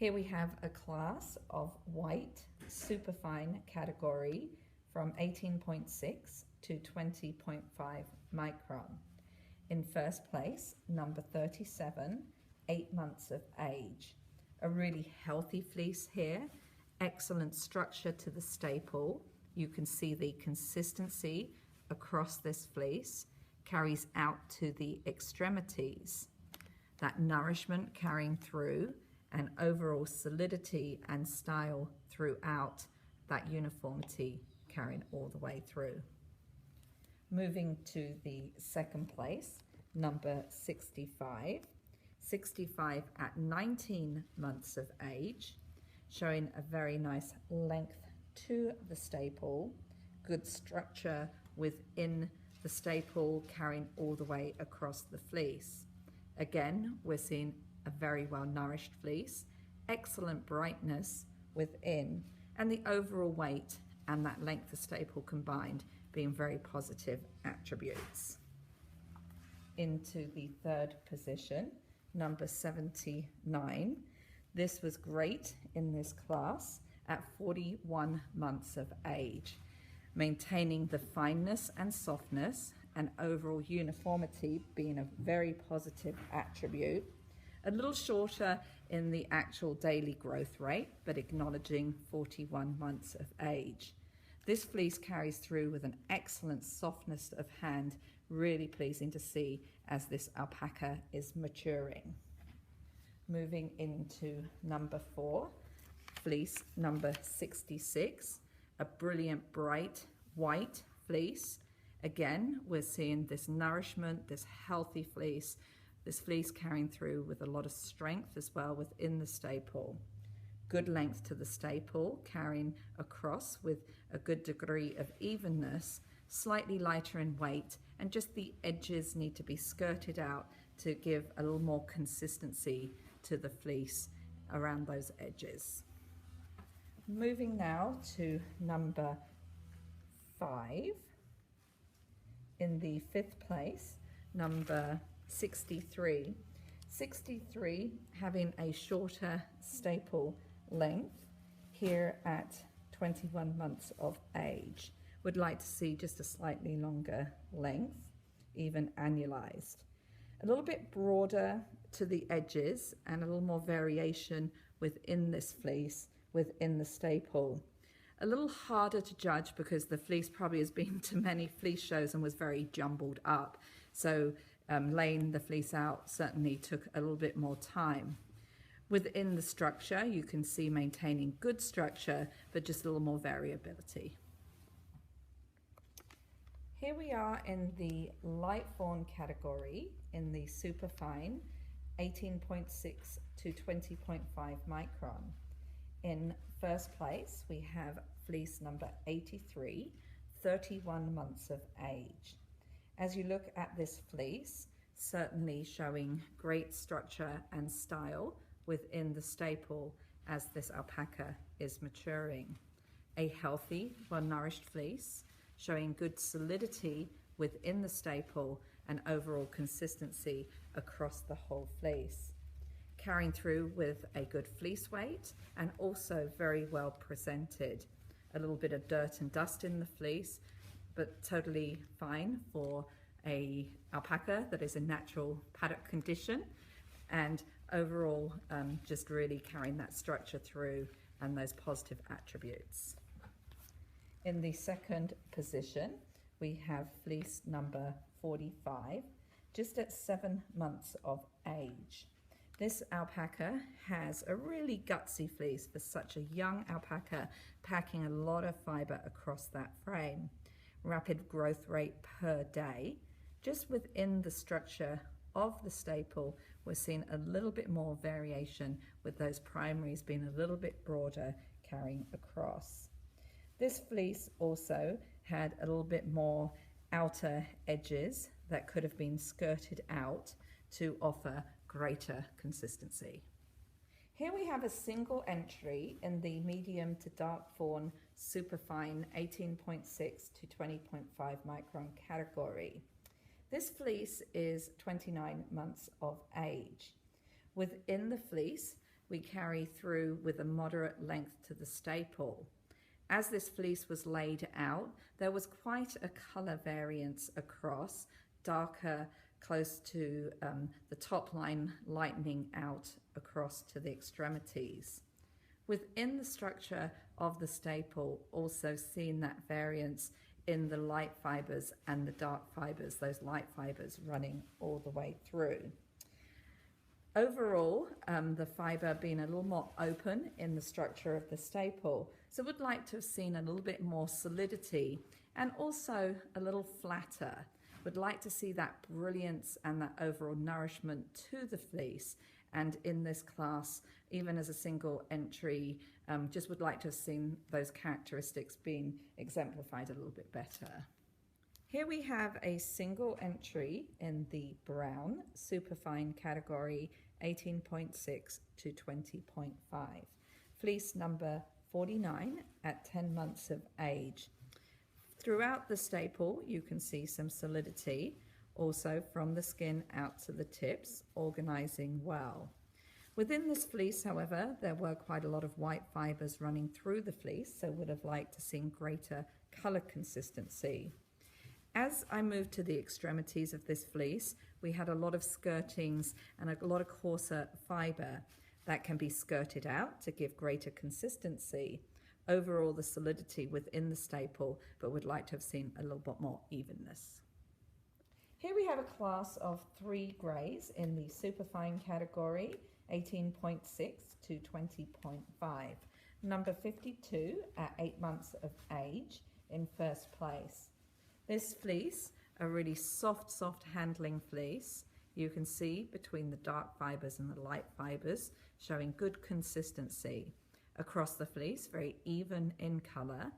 Here we have a class of white superfine category from 18.6 to 20.5 micron. In first place, number 37, 8 months of age. A really healthy fleece here, excellent structure to the staple. You can see the consistency across this fleece, carries out to the extremities. That nourishment carrying through and overall solidity and style throughout, that uniformity carrying all the way through. Moving to the second place, number 65. 65 at 19 months of age, showing a very nice length to the staple, good structure within the staple carrying all the way across the fleece. Again, we're seeing a very well nourished fleece, excellent brightness within, and the overall weight and that length of staple combined being very positive attributes. Into the third position, number 79. This was great in this class at 41 months of age, maintaining the fineness and softness and overall uniformity being a very positive attribute. A little shorter in the actual daily growth rate, but acknowledging 41 months of age. This fleece carries through with an excellent softness of hand, really pleasing to see as this alpaca is maturing. Moving into number 4, fleece number 66, a brilliant bright white fleece. Again, we're seeing this nourishment, this healthy fleece, this fleece carrying through with a lot of strength as well within the staple. Good length to the staple, carrying across with a good degree of evenness, slightly lighter in weight, and just the edges need to be skirted out to give a little more consistency to the fleece around those edges. Moving now to number 5. In the 5th place, number 63. 63 having a shorter staple length here at 21 months of age. Would like to see just a slightly longer length, even annualized. A little bit broader to the edges and a little more variation within this fleece, within the staple. A little harder to judge because the fleece probably has been to many fleece shows and was very jumbled up. So laying the fleece out certainly took a little bit more time. Within the structure, you can see maintaining good structure, but just a little more variability. Here we are in the light fawn category in the superfine, 18.6 to 20.5 micron. In first place, we have fleece number 83, 31 months of age. As you look at this fleece, certainly showing great structure and style within the staple as this alpaca is maturing. A healthy, well-nourished fleece, showing good solidity within the staple and overall consistency across the whole fleece. Carrying through with a good fleece weight and also very well presented. A little bit of dirt and dust in the fleece, but totally fine for a alpaca that is in natural paddock condition, and overall just really carrying that structure through and those positive attributes. In the second position, we have fleece number 45, just at 7 months of age. This alpaca has a really gutsy fleece for such a young alpaca, packing a lot of fiber across that frame. Rapid growth rate per day. Just within the structure of the staple, we're seeing a little bit more variation with those primaries being a little bit broader carrying across. This fleece also had a little bit more outer edges that could have been skirted out to offer greater consistency. Here we have a single entry in the medium to dark fawn superfine 18.6 to 20.5 micron category. This fleece is 29 months of age. Within the fleece, we carry through with a moderate length to the staple. As this fleece was laid out, there was quite a colour variance across, darker close to the top line, lightening out across to the extremities. Within the structure of the staple, also seeing that variance in the light fibres and the dark fibres, those light fibres running all the way through. Overall, the fibre being a little more open in the structure of the staple, so would like to have seen a little bit more solidity and also a little flatter. Would like to see that brilliance and that overall nourishment to the fleece. And in this class, even as a single entry, just would like to have seen those characteristics being exemplified a little bit better. Here we have a single entry in the brown Superfine category, 18.6 to 20.5. Fleece number 49 at 10 months of age. Throughout the staple, you can see some solidity, also from the skin out to the tips, organizing well. Within this fleece, however, there were quite a lot of white fibers running through the fleece, so would have liked to see greater color consistency. As I moved to the extremities of this fleece, we had a lot of skirtings and a lot of coarser fiber that can be skirted out to give greater consistency. Overall, the solidity within the staple, but would like to have seen a little bit more evenness. Here we have a class of 3 greys in the Superfine category, 18.6 to 20.5. Number 52 at 8 months of age in first place. This fleece, a really soft handling fleece. You can see between the dark fibers and the light fibers, showing good consistency. Across the fleece, very even in colour,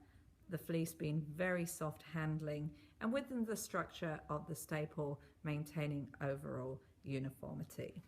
the fleece being very soft handling, and within the structure of the staple, maintaining overall uniformity.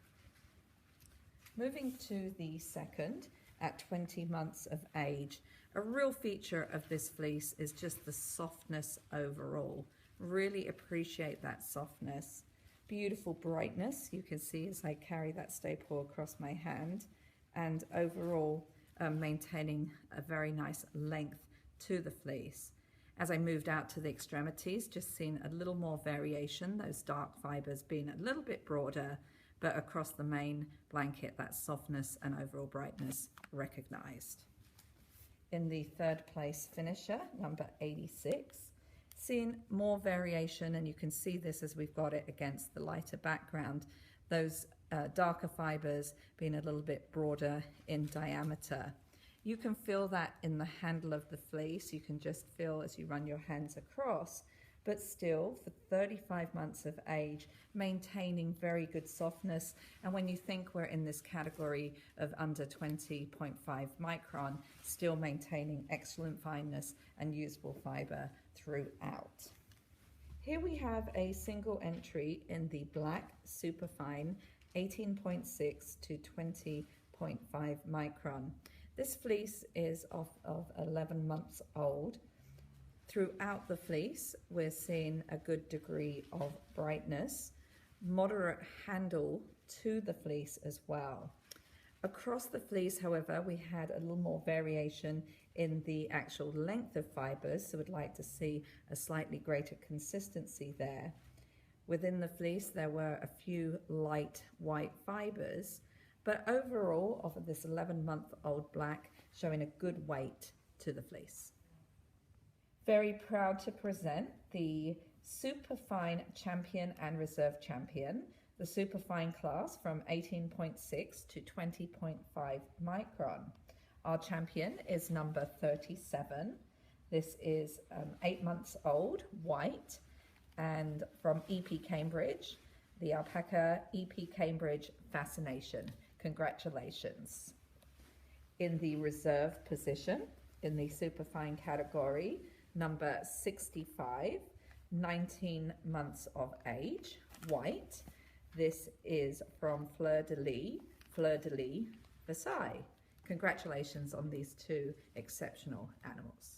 Moving to the second, at 20 months of age, a real feature of this fleece is just the softness overall. Really appreciate that softness. Beautiful brightness, you can see as I carry that staple across my hand, and overall, maintaining a very nice length to the fleece. As I moved out to the extremities, just seeing a little more variation, those dark fibers being a little bit broader, but across the main blanket, that softness and overall brightness recognized. In the third place finisher, number 86, seeing more variation, and you can see this as we've got it against the lighter background, those darker fibers being a little bit broader in diameter. You can feel that in the handle of the fleece. You can just feel as you run your hands across, but still for 35 months of age, maintaining very good softness. And when you think we're in this category of under 20.5 micron, still maintaining excellent fineness and usable fiber throughout. Here we have a single entry in the black Superfine, 18.6 to 20.5 micron. This fleece is of 11 months old. Throughout the fleece, we're seeing a good degree of brightness, moderate handle to the fleece as well. Across the fleece, however, we had a little more variation in the actual length of fibers, so we'd like to see a slightly greater consistency there. Within the fleece, there were a few light white fibers, but overall, of this 11-month-old black, showing a good weight to the fleece. Very proud to present the Superfine Champion and Reserve Champion, the Superfine class from 18.6 to 20.5 micron. Our champion is number 37. This is 8 months old, white, and from EP Cambridge, the Alpaca EP Cambridge Fascination. Congratulations. In the reserve position, in the Superfine category, number 65, 19 months of age, white. This is from Fleur de Lis, Versailles. Congratulations on these 2 exceptional animals.